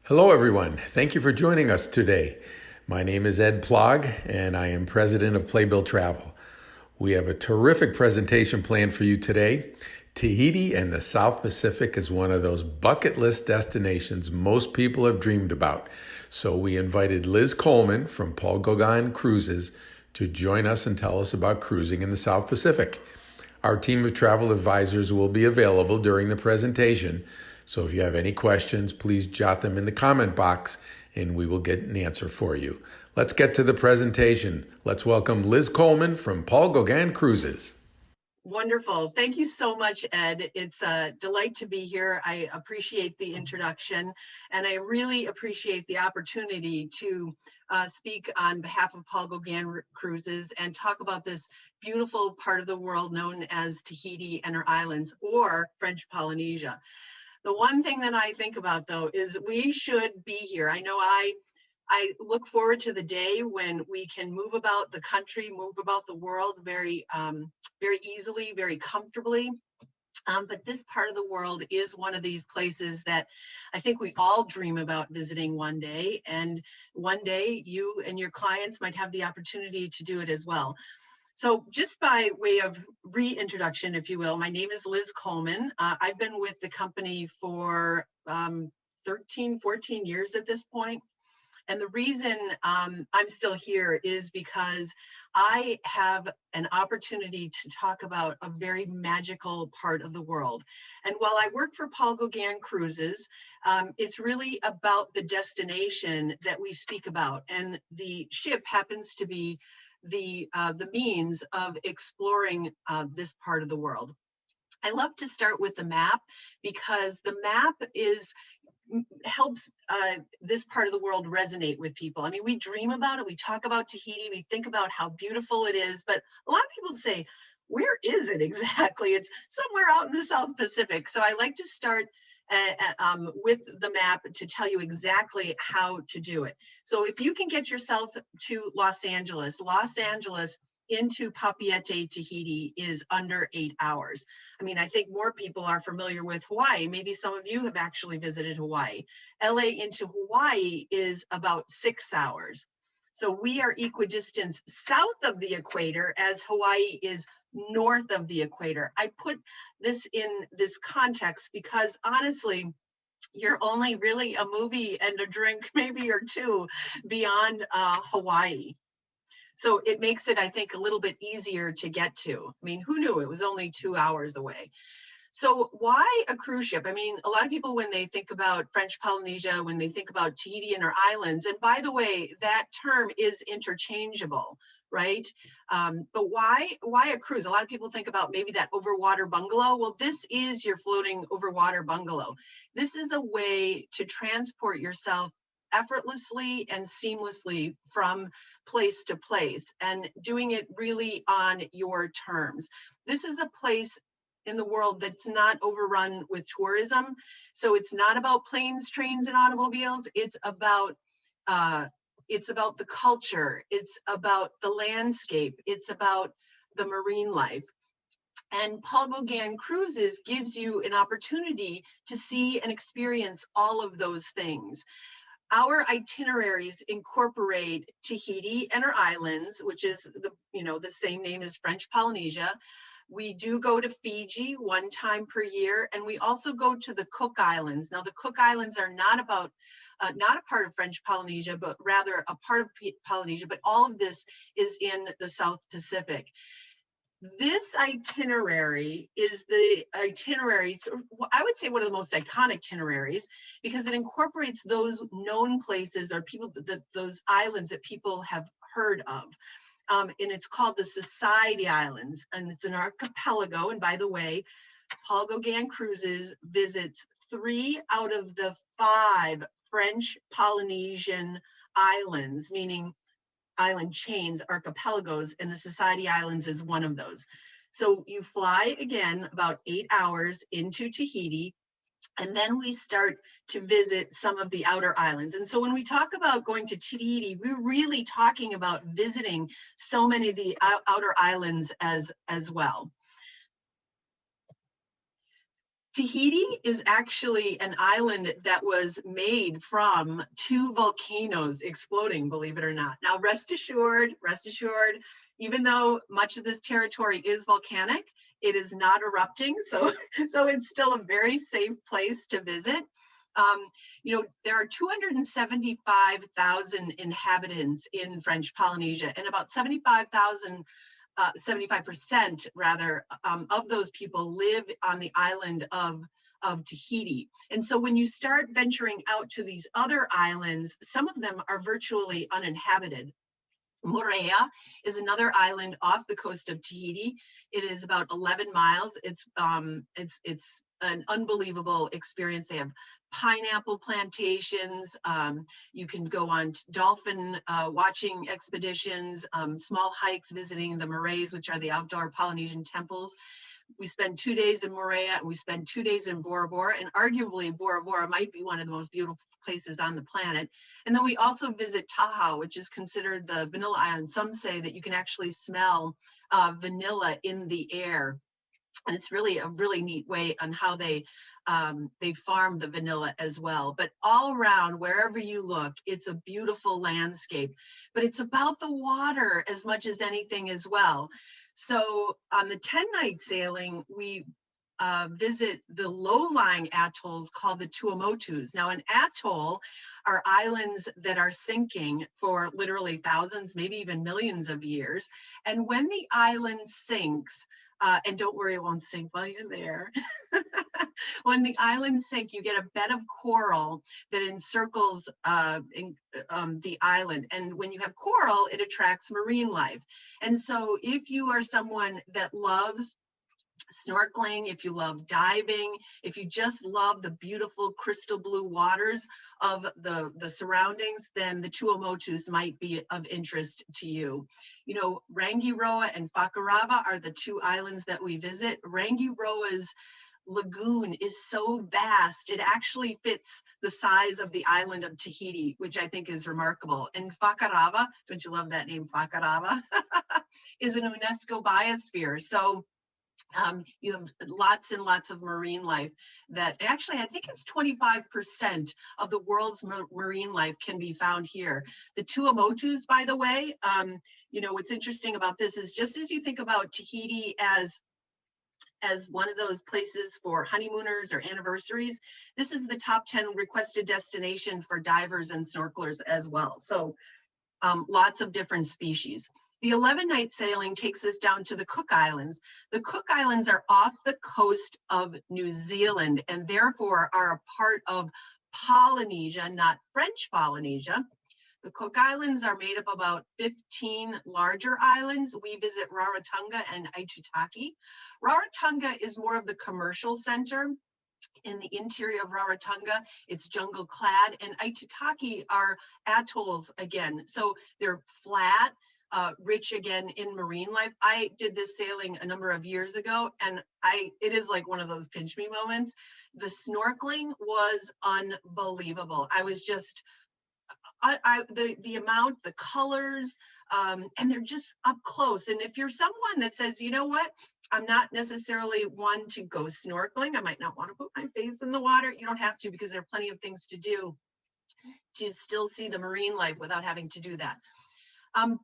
Hello, everyone. Thank you for joining us today. My name is Ed Plog, and I am president of Playbill Travel. We have a terrific presentation planned for you today. Tahiti and the South Pacific is one of those bucket list destinations most people have dreamed about. So we invited Liz Coleman from Paul Gauguin Cruises to join us and tell us about cruising in the South Pacific. Our team of travel advisors will be available during the presentation. So if you have any questions, please jot them in the comment box and we will get an answer for you. Let's get to the presentation. Let's welcome Liz Coleman from Paul Gauguin Cruises. Wonderful. Thank you so much, Ed. It's a delight to be here. I appreciate the introduction, and I really appreciate the opportunity to speak on behalf of Paul Gauguin Cruises and talk about this beautiful part of the world known as Tahiti and her islands, or French Polynesia. The one thing that I think about, though, is we should be here. I know I look forward to the day when we can move about the country, move about the world very easily, very comfortably. But this part of the world is one of these places that I think we all dream about visiting one day. And one day you and your clients might have the opportunity to do it as well. So just by way of reintroduction, if you will, my name is Liz Coleman. I've been with the company for 13, 14 years at this point. And the reason I'm still here is because I have an opportunity to talk about a very magical part of the world. And while I work for Paul Gauguin Cruises, it's really about the destination that we speak about. And the ship happens to be the means of exploring this part of the world. I love to start with the map because the map helps this part of the world resonate with people. I mean, we dream about it, we talk about Tahiti, we think about how beautiful it is, but a lot of people say, where is it exactly? It's somewhere out in the South Pacific. So I like to start with the map to tell you exactly how to do it. So if you can get yourself to Los Angeles into Papeete, Tahiti is under 8 hours. I mean, I think more people are familiar with Hawaii. Maybe some of you have actually visited Hawaii. LA into Hawaii is about 6 hours. So we are equidistant south of the equator as Hawaii is north of the equator. I put this in this context because honestly, you're only really a movie and a drink, maybe or two, beyond Hawaii. So it makes it, I think, a little bit easier to get to. I mean, who knew it was only 2 hours away? So why a cruise ship? I mean, a lot of people, when they think about French Polynesia, when they think about Tahiti and her islands, and by the way, that term is interchangeable, right? But why a cruise? A lot of people think about maybe that overwater bungalow. Well, this is your floating overwater bungalow. This is a way to transport yourself effortlessly and seamlessly from place to place and doing it really on your terms. This is a place in the world that's not overrun with tourism. So it's not about planes, trains, and automobiles. It's about the culture. It's about the landscape. It's about the marine life. And Paul Gauguin Cruises gives you an opportunity to see and experience all of those things. Our itineraries incorporate Tahiti and her islands, which is the same name as French Polynesia. We do go to Fiji one time per year, and we also go to the Cook Islands. Now, the Cook Islands are not a part of French Polynesia, but rather a part of Polynesia, but all of this is in the South Pacific. This itinerary is the itinerary, so I would say one of the most iconic itineraries, because it incorporates those known places or those islands that people have heard of. And it's called the Society Islands, and it's an archipelago. And by the way, Paul Gauguin Cruises visits 3 out of the 5 French Polynesian islands, meaning island chains, archipelagos, and the Society Islands is one of those. So you fly again about 8 hours into Tahiti, and then we start to visit some of the outer islands. And so when we talk about going to Tahiti, we're really talking about visiting so many of the outer islands as well. Tahiti is actually an island that was made from two volcanoes exploding, believe it or not. Now, rest assured, even though much of this territory is volcanic, it is not erupting. So, so it's still a very safe place to visit. There are 275,000 inhabitants in French Polynesia, and about 75% rather, of those people live on the island of Tahiti. And so when you start venturing out to these other islands, some of them are virtually uninhabited. Moorea is another island off the coast of Tahiti. It is about 11 miles. It's an unbelievable experience. They have pineapple plantations. You can go on dolphin watching expeditions, small hikes visiting the maraes, which are the outdoor Polynesian temples. We spend 2 days in Moorea and we spend 2 days in Bora Bora, and arguably Bora Bora might be one of the most beautiful places on the planet. And then we also visit Taha, which is considered the vanilla island. Some say that you can actually smell vanilla in the air. And it's really a really neat way on how they farm the vanilla as well. But all around, wherever you look, it's a beautiful landscape. But it's about the water as much as anything as well. So on the 10-night sailing, we visit the low-lying atolls called the Tuamotus. Now, an atoll are islands that are sinking for literally thousands, maybe even millions of years. And when the island sinks, and don't worry, it won't sink while you're there. When the islands sink, you get a bed of coral that encircles the island. And when you have coral, it attracts marine life. And so if you are someone that loves snorkeling, if you love diving, if you just love the beautiful crystal blue waters of the surroundings, then the Tuamotus might be of interest to you. You know, Rangiroa and Whakarava are the two islands that we visit. Rangiroa's lagoon is so vast, it actually fits the size of the island of Tahiti, which I think is remarkable. And Whakarava, don't you love that name, Whakarava, is an UNESCO biosphere. So you have lots and lots of marine life that actually, I think it's 25% of the world's marine life can be found here. The Tuamotus, by the way, what's interesting about this is just as you think about Tahiti as one of those places for honeymooners or anniversaries, this is the top 10 requested destination for divers and snorkelers as well. So lots of different species. The 11-night sailing takes us down to the Cook Islands. The Cook Islands are off the coast of New Zealand and therefore are a part of Polynesia, not French Polynesia. The Cook Islands are made up of about 15 larger islands. We visit Rarotonga and Aitutaki. Rarotonga is more of the commercial center. In the interior of Rarotonga, it's jungle clad, and Aitutaki are atolls again. So they're flat, rich again in marine life. I did this sailing a number of years ago, and it is like one of those pinch me moments. The snorkeling was unbelievable. I was just, the amount, the colors, and they're just up close. And if you're someone that says, you know what, I'm not necessarily one to go snorkeling, I might not want to put my face in the water, you don't have to, because there are plenty of things to do to still see the marine life without having to do that.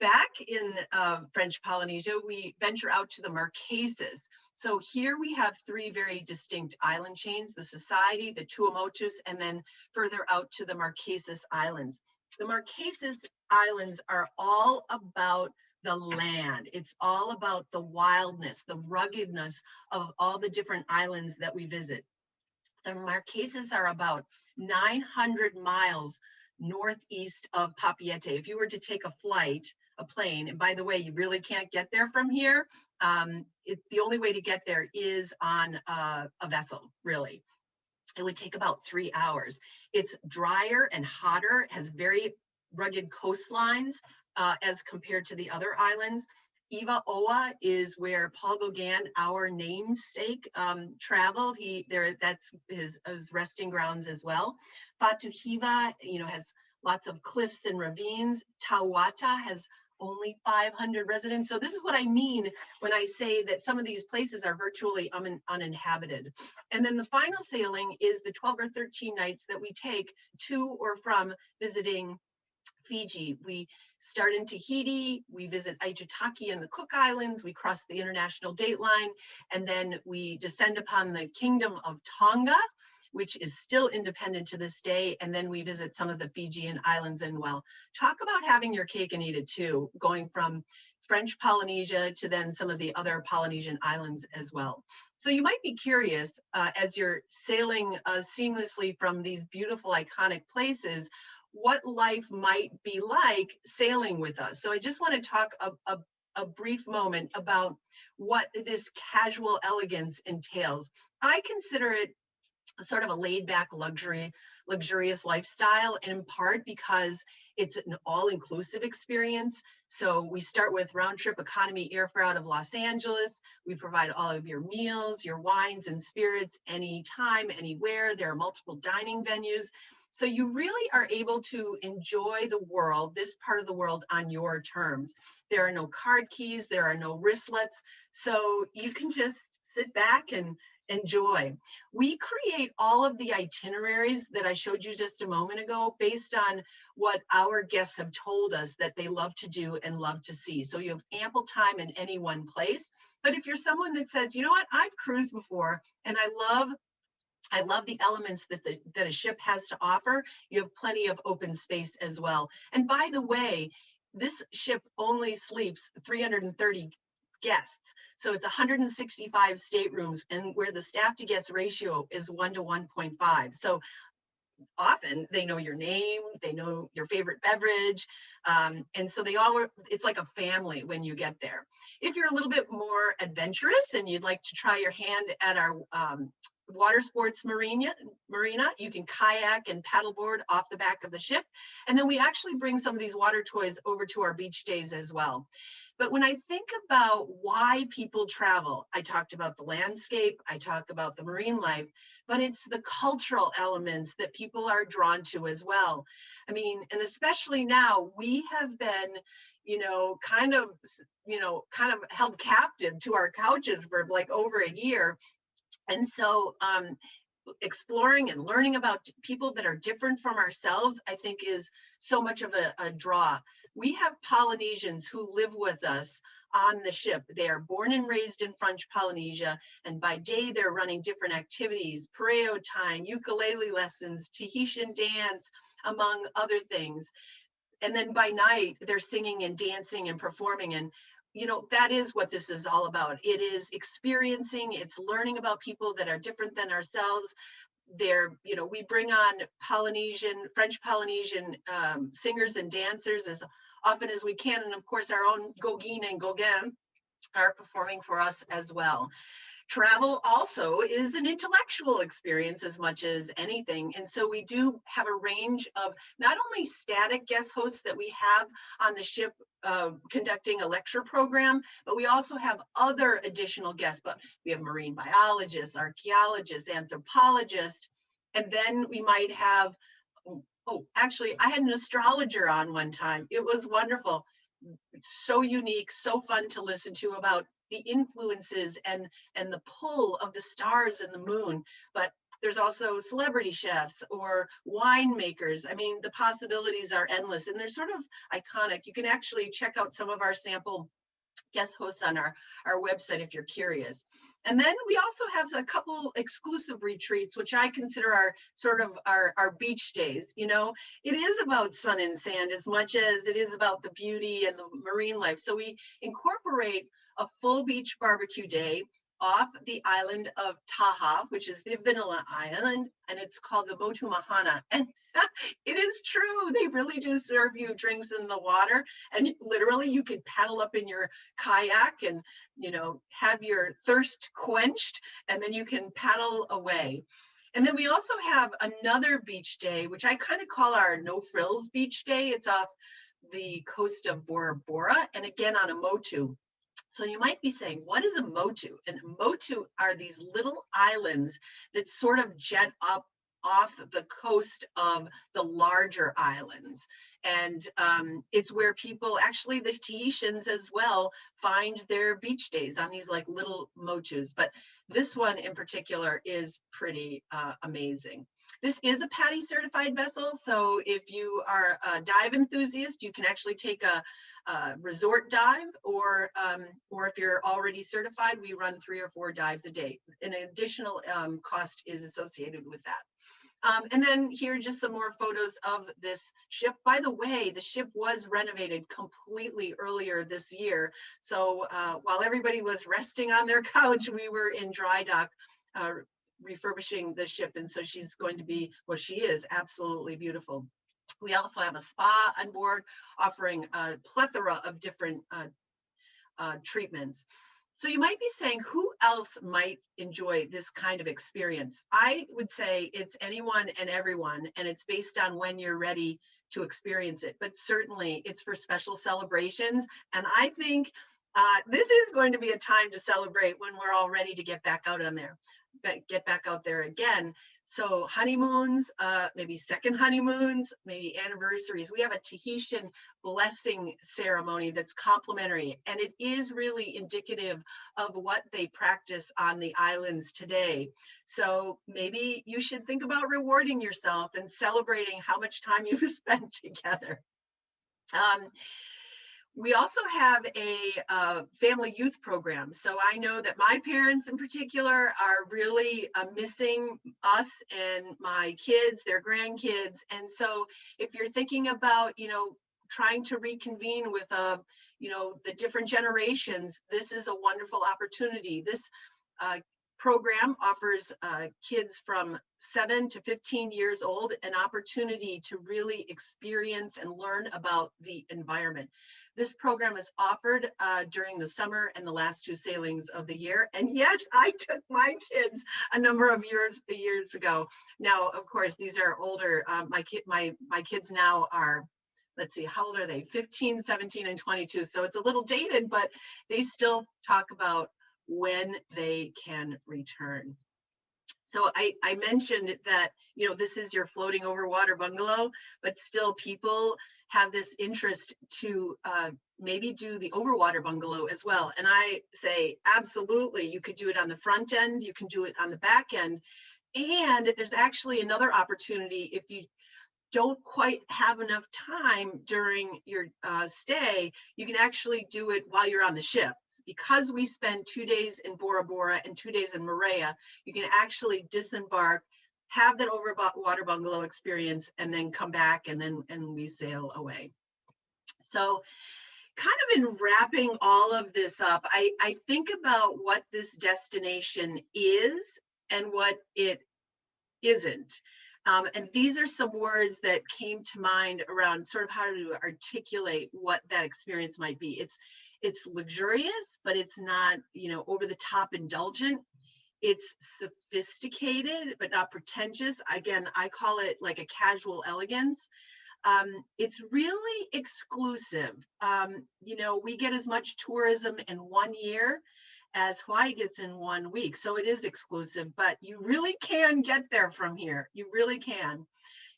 Back in French Polynesia, we venture out to the Marquesas. So here we have three very distinct island chains, the Society, the Tuamotus, and then further out to the Marquesas Islands. The Marquesas Islands are all about the land. It's all about the wildness, the ruggedness of all the different islands that we visit. The Marquesas are about 900 miles northeast of Papeete. If you were to take a plane, and by the way, you really can't get there from here. The only way to get there is on a vessel, really. It would take about 3 hours. It's drier and hotter, has very rugged coastlines as compared to the other islands. Iva Oa is where Paul Gauguin, our namesake, traveled. That's his resting grounds as well. Fatuhiva, has lots of cliffs and ravines. Tauata has only 500 residents. So this is what I mean when I say that some of these places are virtually uninhabited. And then the final sailing is the 12 or 13 nights that we take to or from visiting Fiji. We start in Tahiti, we visit Aitutaki and the Cook Islands, we cross the international date line, and then we descend upon the Kingdom of Tonga, which is still independent to this day, and then we visit some of the Fijian islands. And well, talk about having your cake and eat it too, going from French Polynesia to then some of the other Polynesian islands as well. So you might be curious as you're sailing seamlessly from these beautiful iconic places, what life might be like sailing with us. So I just want to talk a brief moment about what this casual elegance entails. I consider it sort of a laid back luxurious lifestyle, in part because it's an all-inclusive experience. So we start with round trip economy airfare out of Los Angeles. We provide all of your meals, your wines and spirits, anytime, anywhere. There are multiple dining venues. So you really are able to enjoy the world, this part of the world, on your terms. There are no card keys, there are no wristlets. So you can just sit back and enjoy. We create all of the itineraries that I showed you just a moment ago based on what our guests have told us that they love to do and love to see. So you have ample time in any one place. But if you're someone that says, you know what, I've cruised before and I love the elements that a ship has to offer, you have plenty of open space as well. And by the way, this ship only sleeps 330 guests. So it's 165 staterooms, and where the staff to guest ratio is 1 to 1.5. So often they know your name, they know your favorite beverage. And so it's like a family when you get there. If you're a little bit more adventurous and you'd like to try your hand at our water sports marina, you can kayak and paddleboard off the back of the ship. And then we actually bring some of these water toys over to our beach days as well. But when I think about why people travel, I talked about the landscape, I talked about the marine life, but it's the cultural elements that people are drawn to as well. I mean, and especially now, we have been, kind of held captive to our couches for like over a year. And so exploring and learning about people that are different from ourselves, I think is so much of a draw. We have Polynesians who live with us on the ship. They are born and raised in French Polynesia, and by day they're running different activities, pareo time, ukulele lessons, Tahitian dance, among other things. And then by night they're singing and dancing and performing, and that is what this is all about. It is experiencing, it's learning about people that are different than ourselves. We bring on French Polynesian singers and dancers as often as we can. And of course, our own Gauguin and Gauguin are performing for us as well. Travel also is an intellectual experience as much as anything. And so we do have a range of not only static guest hosts that we have on the ship conducting a lecture program, but we also have other additional guests. But we have marine biologists, archaeologists, anthropologists, and then we might have, actually, I had an astrologer on one time. It was wonderful. So unique, so fun to listen to about the influences and the pull of the stars and the moon. But there's also celebrity chefs or winemakers. I mean, the possibilities are endless, and they're sort of iconic. You can actually check out some of our sample guest hosts on our website if you're curious. And then we also have a couple exclusive retreats, which I consider our sort of our beach days. It is about sun and sand as much as it is about the beauty and the marine life. So we incorporate a full beach barbecue day off the island of Taha, which is the vanilla island, and it's called the Motu Mahana. And it is true, they really do serve you drinks in the water, and literally you could paddle up in your kayak and have your thirst quenched, and then you can paddle away. And then we also have another beach day, which I kind of call our no frills beach day. It's off the coast of Bora Bora, and again on a motu. So you might be saying, what is a motu? And motu are these little islands that sort of jet up off the coast of the larger islands. And it's where people, actually the Tahitians as well, find their beach days on these like little mochus. But this one in particular is pretty amazing. This is a PADI certified vessel. So if you are a dive enthusiast, you can actually take a resort dive, or if you're already certified, we run 3 or 4 dives a day. An additional cost is associated with that. And then here are just some more photos of this ship. By the way, the ship was renovated completely earlier this year. So while everybody was resting on their couch, we were in dry dock refurbishing the ship. And so she's going to be, well, she is absolutely beautiful. We also have a spa on board offering a plethora of different treatments. So you might be saying, who else might enjoy this kind of experience? I would say it's anyone and everyone, and it's based on when you're ready to experience it. But certainly it's for special celebrations. And I think this is going to be a time to celebrate when we're all ready to get back out on there, get back out there again. So honeymoons, maybe second honeymoons, maybe anniversaries. We have a Tahitian blessing ceremony that's complimentary, and it is really indicative of what they practice on the islands today. So maybe you should think about rewarding yourself and celebrating how much time you've spent together. We also have a family youth program. So I know that my parents in particular are really missing us and my kids, their grandkids. And so if you're thinking about, trying to reconvene with, the different generations, this is a wonderful opportunity. This program offers kids from 7 to 15 years old an opportunity to really experience and learn about the environment. This program is offered during the summer and the last 2 sailings of the year. And yes, I took my kids a number of years ago. Now, of course, these are older. My kids now are, let's see, how old are they? 15, 17, and 22. So it's a little dated, but they still talk about when they can return. So I mentioned that, this is your floating overwater bungalow, but still people have this interest to maybe do the overwater bungalow as well. And I say, absolutely, you could do it on the front end, you can do it on the back end. And there's actually another opportunity if you don't quite have enough time during your stay, you can actually do it while you're on the ship. Because we spend 2 days in Bora Bora and 2 days in Moorea, you can actually disembark, have that overwater bungalow experience, and then come back and we sail away. So kind of in wrapping all of this up, I think about what this destination is and what it isn't. And these are some words that came to mind around sort of how to articulate what that experience might be. It's luxurious, but it's not, over the top indulgent. It's sophisticated, but not pretentious. Again, I call it like a casual elegance. It's really exclusive. We get as much tourism in 1 year as Hawaii gets in 1 week. So it is exclusive, but you really can get there from here. You really can.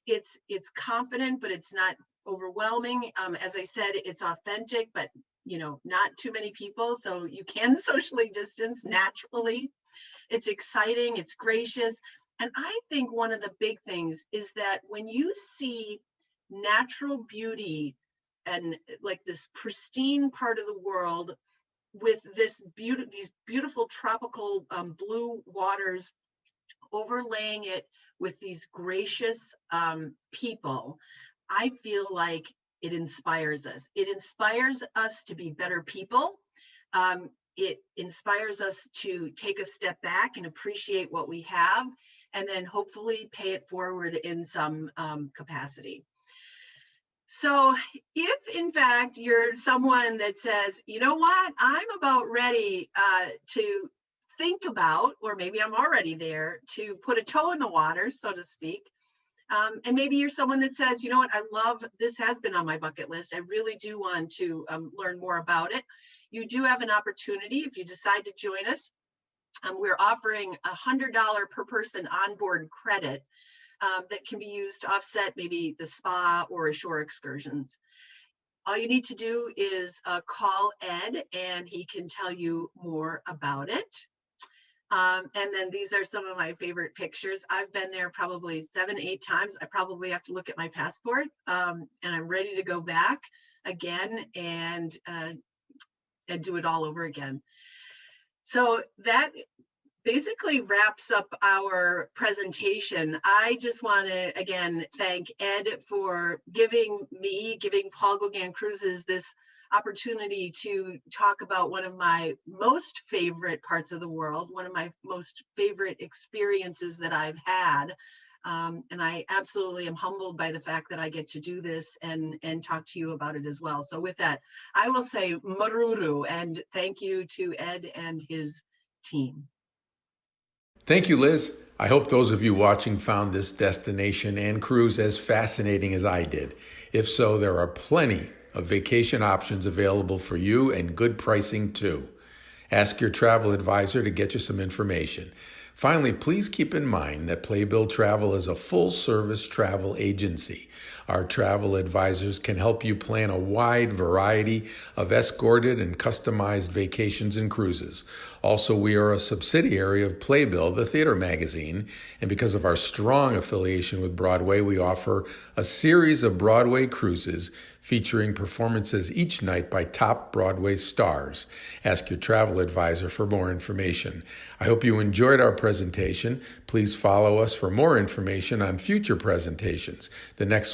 It's confident, but it's not overwhelming. As I said, it's authentic, but not too many people. So you can socially distance naturally. It's exciting, it's gracious. And I think one of the big things is that when you see natural beauty and like this pristine part of the world with these beautiful tropical blue waters, overlaying it with these gracious people, I feel like it inspires us. It inspires us to be better people. It inspires us to take a step back and appreciate what we have, and then hopefully pay it forward in some capacity. So if in fact you're someone that says, you know what, I'm about ready to think about, or maybe I'm already there, to put a toe in the water, so to speak. And maybe you're someone that says, you know what, I love, this has been on my bucket list. I really do want to learn more about it. You do have an opportunity if you decide to join us. We're offering $100 per person onboard credit. that can be used to offset maybe the spa or ashore excursions. All you need to do is call Ed and he can tell you more about it. And then these are some of my favorite pictures. I've been there probably 7, 8 times. I probably have to look at my passport, and I'm ready to go back again and do it all over again. So that basically wraps up our presentation. I just want to again thank Ed for giving Paul Gauguin Cruises this opportunity to talk about one of my most favorite parts of the world, one of my most favorite experiences that I've had. And I absolutely am humbled by the fact that I get to do this and talk to you about it as well. So with that, I will say maruru and thank you to Ed and his team. Thank you, Liz. I hope those of you watching found this destination and cruise as fascinating as I did. If so, there are plenty of vacation options available for you and good pricing too. Ask your travel advisor to get you some information. Finally, please keep in mind that Playbill Travel is a full-service travel agency. Our travel advisors can help you plan a wide variety of escorted and customized vacations and cruises. Also, we are a subsidiary of Playbill, the theater magazine, and because of our strong affiliation with Broadway, we offer a series of Broadway cruises featuring performances each night by top Broadway stars. Ask your travel advisor for more information. I hope you enjoyed our presentation. Please follow us for more information on future presentations. The next